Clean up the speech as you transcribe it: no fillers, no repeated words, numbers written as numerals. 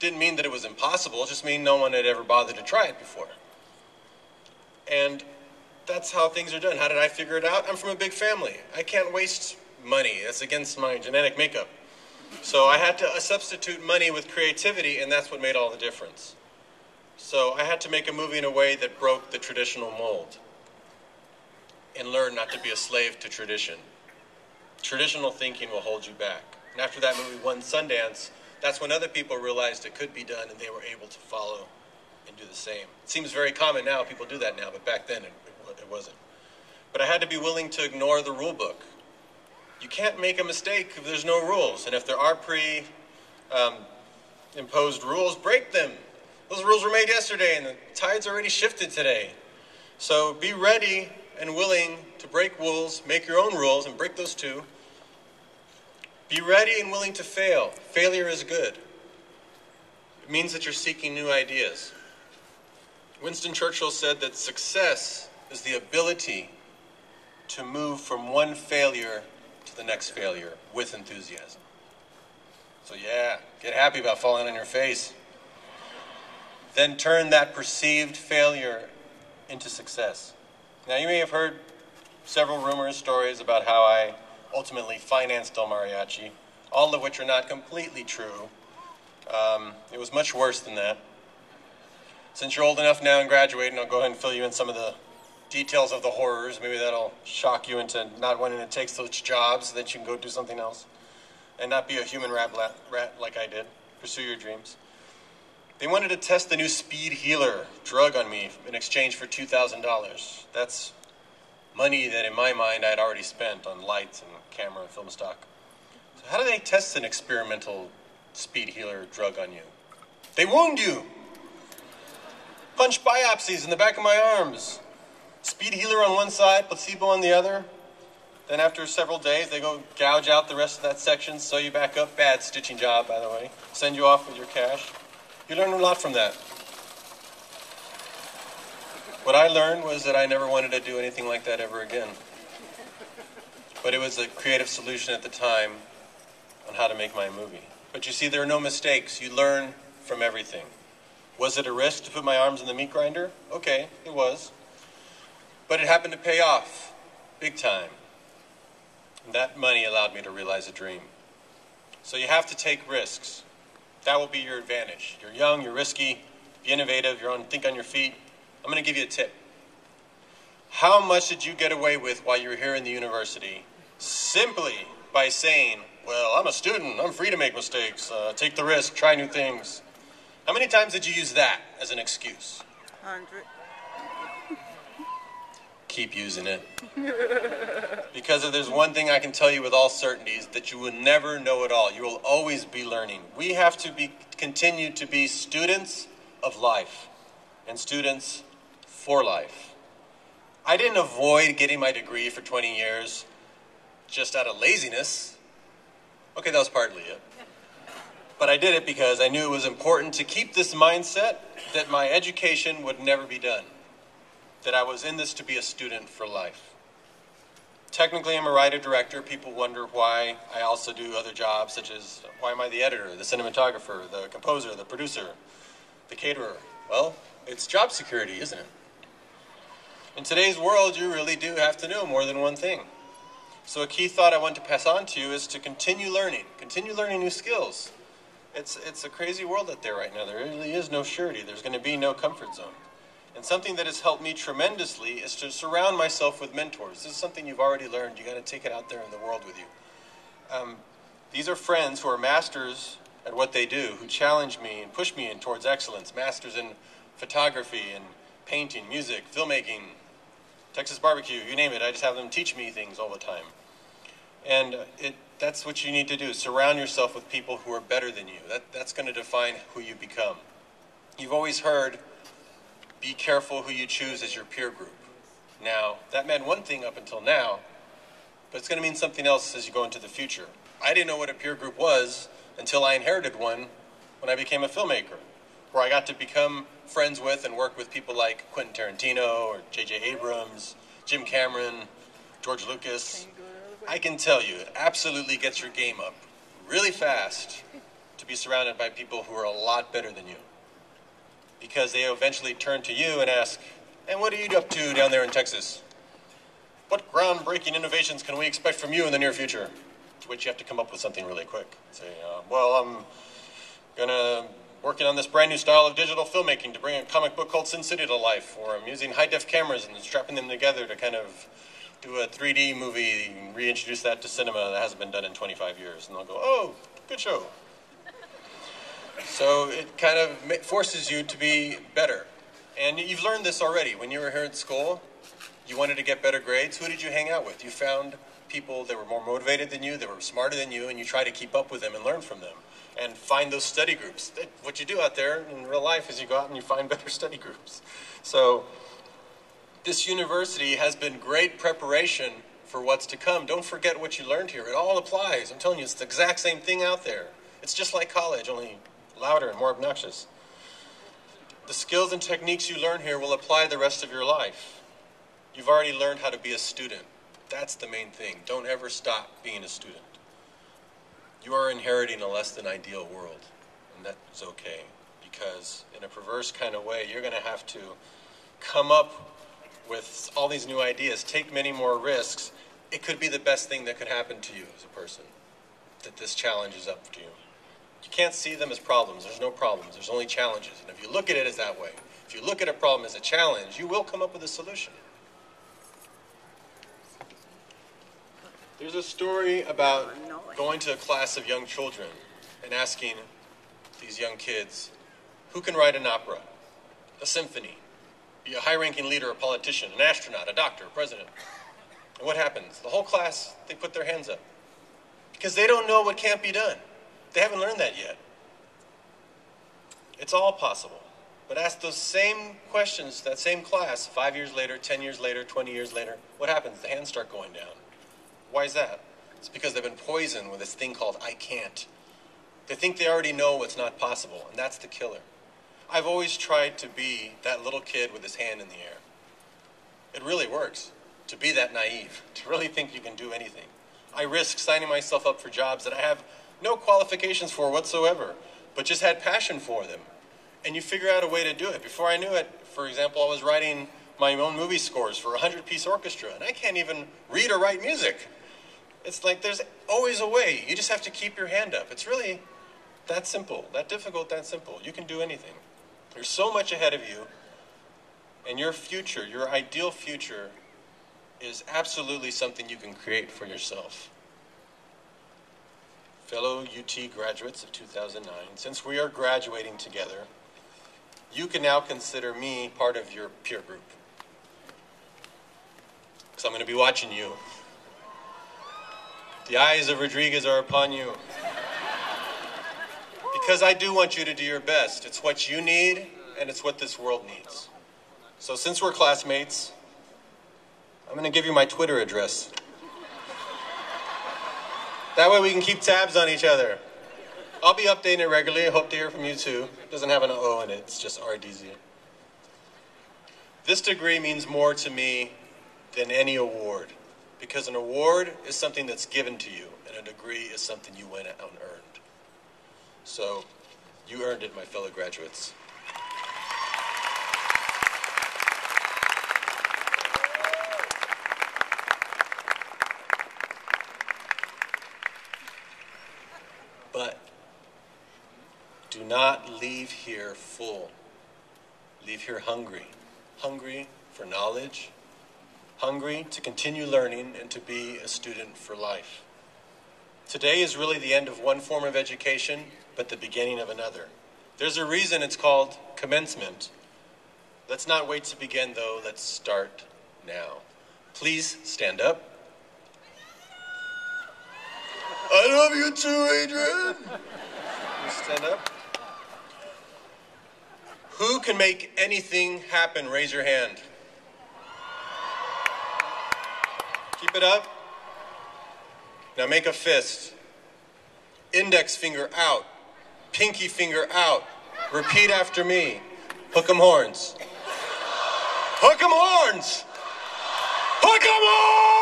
Didn't mean that it was impossible, it just mean no one had ever bothered to try it before. And that's how things are done. How did I figure it out? I'm from a big family. I can't waste money. That's against my genetic makeup. So I had to substitute money with creativity, and that's what made all the difference. So I had to make a movie in a way that broke the traditional mold and learn not to be a slave to tradition. Traditional thinking will hold you back. And after that movie won Sundance, that's when other people realized it could be done and they were able to follow and do the same. It seems very common now, people do that now, but back then it wasn't. But I had to be willing to ignore the rule book. You can't make a mistake if there's no rules. And if there are pre-imposed rules, break them. Those rules were made yesterday and the tide's already shifted today. So be ready and willing to break rules, make your own rules and break those too. Be ready and willing to fail. Failure is good. It means that you're seeking new ideas. Winston Churchill said that success is the ability to move from one failure to the next failure with enthusiasm. So yeah, get happy about falling on your face. Then turn that perceived failure into success. Now you may have heard several rumors, stories about how I ultimately financed Del Mariachi, all of which are not completely true. It was much worse than that. Since you're old enough now and graduating, I'll go ahead and fill you in some of the details of the horrors. Maybe that'll shock you into not wanting to take those jobs so that you can go do something else and not be a human rat like I did. Pursue your dreams. They wanted to test the new speed healer drug on me in exchange for $2,000. That's money that in my mind I had already spent on lights and camera and film stock. So how do they test an experimental speed healer drug on you? They wound you. Punch biopsies in the back of my arms. Speed healer on one side, placebo on the other. Then after several days, they go gouge out the rest of that section, sew you back up. Bad stitching job, by the way. Send you off with your cash. You learn a lot from that. What I learned was that I never wanted to do anything like that ever again. But it was a creative solution at the time on how to make my movie. But you see, there are no mistakes. You learn from everything. Was it a risk to put my arms in the meat grinder? Okay, it was. But it happened to pay off, big time. And that money allowed me to realize a dream. So you have to take risks. That will be your advantage. You're young, you're risky, be innovative, think on your feet. I'm going to give you a tip. How much did you get away with while you were here in the university simply by saying, well, I'm a student, I'm free to make mistakes, take the risk, try new things? How many times did you use that as an excuse? 100. Keep using it. Because if there's one thing I can tell you with all certainty is that you will never know it all. You will always be learning. We have to continue to be students of life and students for life. I didn't avoid getting my degree for 20 years just out of laziness. Okay, that was partly it. But I did it because I knew it was important to keep this mindset that my education would never be done, that I was in this to be a student for life. Technically, I'm a writer-director. People wonder why I also do other jobs, such as why am I the editor, the cinematographer, the composer, the producer, the caterer? Well, it's job security, isn't it? In today's world, you really do have to know more than one thing. So a key thought I want to pass on to you is to continue learning new skills. It's a crazy world out there right now. There really is no surety. There's going to be no comfort zone. And something that has helped me tremendously is to surround myself with mentors. This is something you've already learned. You got to take it out there in the world with you. These are friends who are masters at what they do, who challenge me and push me in towards excellence. Masters in photography and painting, music, filmmaking, Texas barbecue, you name it. I just have them teach me things all the time. And that's what you need to do. Surround yourself with people who are better than you. That's going to define who you become. You've always heard, be careful who you choose as your peer group. Now, that meant one thing up until now, but it's going to mean something else as you go into the future. I didn't know what a peer group was until I inherited one when I became a filmmaker, where I got to become friends with and work with people like Quentin Tarantino or J.J. Abrams, Jim Cameron, George Lucas. I can tell you, it absolutely gets your game up really fast to be surrounded by people who are a lot better than you. Because they eventually turn to you and ask, and what are you up to down there in Texas? What groundbreaking innovations can we expect from you in the near future? To which you have to come up with something really quick. Say, well, I'm working on this brand new style of digital filmmaking to bring a comic book called Sin City to life, or I'm using high-def cameras and strapping them together to kind of do a 3D movie, and reintroduce that to cinema that hasn't been done in 25 years. And they'll go, oh, good show. So it kind of forces you to be better. And you've learned this already. When you were here at school, you wanted to get better grades. Who did you hang out with? You found people that were more motivated than you, that were smarter than you, and you try to keep up with them and learn from them. And find those study groups. What you do out there in real life is you go out and you find better study groups. So this university has been great preparation for what's to come. Don't forget what you learned here. It all applies. I'm telling you, it's the exact same thing out there. It's just like college, only louder and more obnoxious. The skills and techniques you learn here will apply the rest of your life. You've already learned how to be a student. That's the main thing. Don't ever stop being a student. You are inheriting a less than ideal world, and that's okay, because in a perverse kind of way, you're going to have to come up with all these new ideas, take many more risks. It could be the best thing that could happen to you as a person, that this challenge is up to you. You can't see them as problems. There's no problems. There's only challenges. And if you look at it as that way, if you look at a problem as a challenge, you will come up with a solution. There's a story about going to a class of young children and asking these young kids, who can write an opera, a symphony, be a high-ranking leader, a politician, an astronaut, a doctor, a president? And what happens? The whole class, they put their hands up. Because they don't know what can't be done. They haven't learned that yet. It's all possible. But ask those same questions, that same class, 5 years later, 10 years later, 20 years later, what happens? The hands start going down. Why is that? It's because they've been poisoned with this thing called I can't. They think they already know what's not possible, and that's the killer. I've always tried to be that little kid with his hand in the air. It really works, to be that naive, to really think you can do anything. I risk signing myself up for jobs that I have no qualifications for whatsoever, but just had passion for them. And you figure out a way to do it. Before I knew it, for example, I was writing my own movie scores for a 100-piece orchestra, and I can't even read or write music. It's like there's always a way. You just have to keep your hand up. It's really that simple, that difficult, that simple. You can do anything. There's so much ahead of you, and your future, your ideal future, is absolutely something you can create for yourself. Fellow UT graduates of 2009, since we are graduating together, you can now consider me part of your peer group. Because I'm going to be watching you. The eyes of Rodriguez are upon you. Because I do want you to do your best. It's what you need, and it's what this world needs. So since we're classmates, I'm going to give you my Twitter address. That way we can keep tabs on each other. I'll be updating it regularly. I hope to hear from you too. It doesn't have an O in it. It's just RDZ. This degree means more to me than any award, because an award is something that's given to you, and a degree is something you went out and earned. So, you earned it, my fellow graduates. But do not leave here full. Leave here hungry. Hungry for knowledge, hungry to continue learning and to be a student for life. Today is really the end of one form of education, but the beginning of another. There's a reason it's called commencement. Let's not wait to begin, though. Let's start now. Please stand up. I love you too, Adrian. Stand up. Who can make anything happen? Raise your hand. Keep it up. Now make a fist. Index finger out. Pinky finger out. Repeat after me. Hook 'em horns. Hook 'em horns. Hook 'em horns!